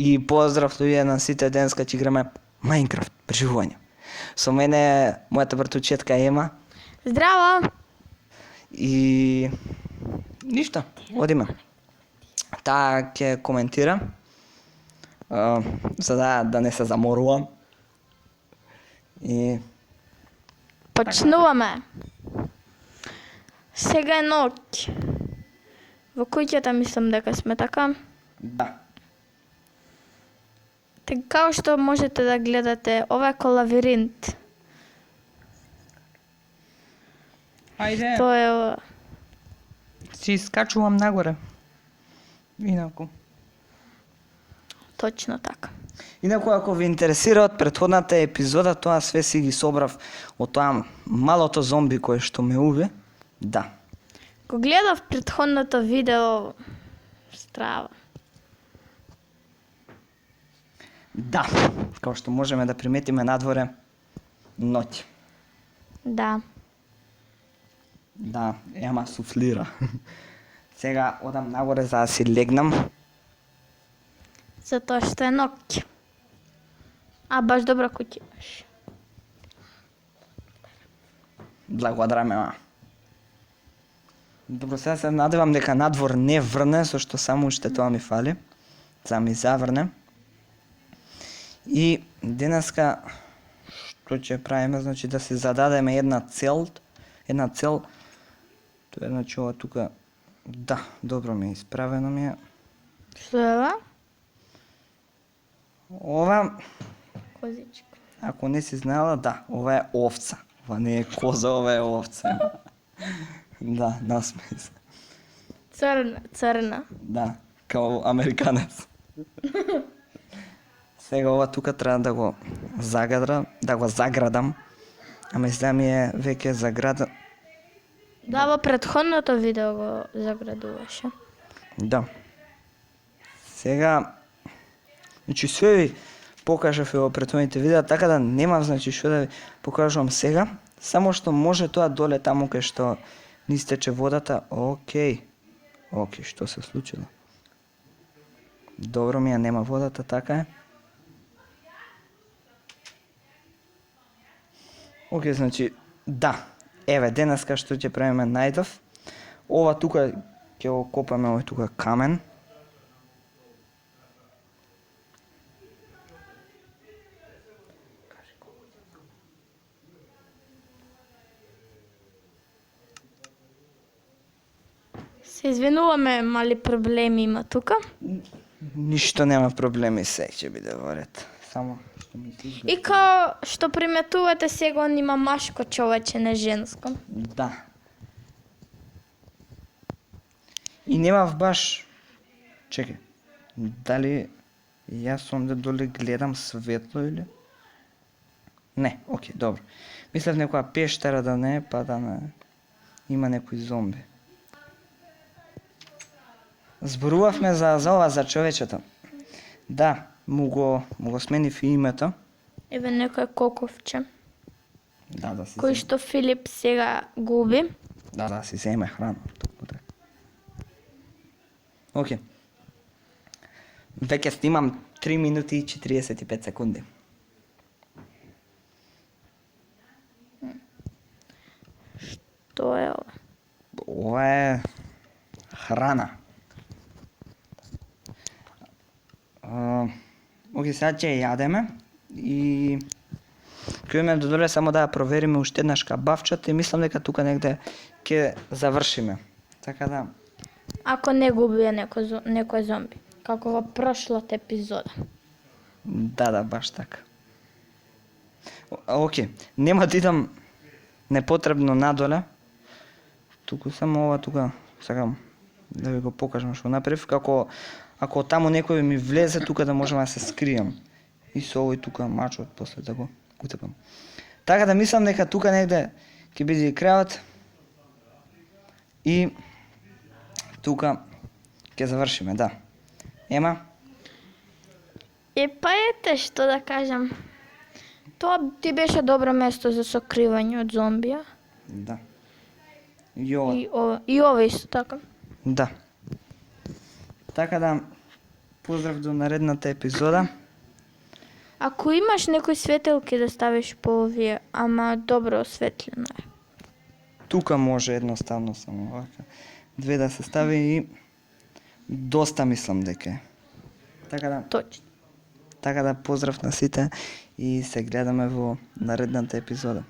И поздрав луѓе на сите, денеска ќе играме Minecraft, преживување. Со мене е мојата братучетка Ема. Здраво! И ништо, одиме. Таа ќе коментира, за да не се заморувам. И Почнуваме. Сега е ноќ. Во куќата мислам дека сме така. да, Така како што можете да гледате, ова е лавиринт. ајде, Тоа е ова. си скачувам нагоре. Инаку. Точно така. Инаку, ако ви интересира од претходната епизода, тоа све си ги собрав од тоа малото зомби кое што ме уби. Да. Го гледав претходното видео, страва. Да. Као што можеме да приметиме надворе, ноќ. Да. Да, Ема суфлира. Сега одам нагоре за да си легнам. Затоа што е ноќ. А баш добра куќа имаш. Благодарам, Ема. Добро, сега се надевам дека надвор не врне, со што само уште тоа ми фали. За ми заврне. И денеска што ќе правиме, значи да си зададеме една цел. Тоа е значи ова тука. Да, добро ми е исправено ми е. Што е ова? Ова, Козичка. ако не си знаела, да, ова е овца. Ова не е коза, ова е овца. Да, насмеј се. Црна. Да, као американец. Сега ова тука треба да го заградам. Ама изгледа ми е веќе заграда. Да, во претходното видео го заградуваше. Да. Сега, значи све ви покажав во претходните видеа, така да немам значи што да ви покажувам сега. Само што може тоа доле таму кај што ни стече водата. Океј, што се случило? Добро ми ја нема водата, така е. Океј, значи, да. Еве, денеска што ќе правиме најдов. Ова тука ќе го копаме, овој тука камен. Се извинуваме, мали проблеми има тука. Ништо нема проблеми, се ќе биде во ред. Само што ми се изгледа. И као што приметувате, сега он има машко човече, не женско. Да. И немав баш... Чекај. Дали јас онде доле гледам светло или... Не, окей, добро. Мислев некоја пештера да не е, па да не... Има некој зомби. Зборувавме за ова, за човечето. Да, му го сменив и името. Еве некој коковче, Да си кој што Филип сега губи. Да си земе храна. Токму така. Океј. Веќе снимам 3 минути и 45 секунди. Тоа е ова. Ова е храна. Океј, сега ќе јадеме и ќе имаме додоле само да ја провериме уште еднаш кабавчата и мислам дека тука негде ќе завршиме. Така да, Ако не губи некој зомби, како во прошлата епизода. да, баш така. Океј, нема да идам непотребно надоле. Туку само ова тука сакам да ви го покажам што направив, како ако таму некој ми влезе тука да можам да се скријам. И со овој тука мачот после да го утепам. Така да мислам дека тука негде ќе биде и крајот. И тука ќе завршиме, да. Ема? Па ете што да кажам. Тоа ти беше добро место за сокривање од зомбија. Да. И ова. И ова исто така. Да. Така да, Поздрав до наредната епизода. Ако имаш некои светелки да ставиш по овие, ама добро осветлено е. Тука може едноставно само овака. Две да се стави и доста мислам дека е. Точно. Така да поздрав на сите и се гледаме во наредната епизода.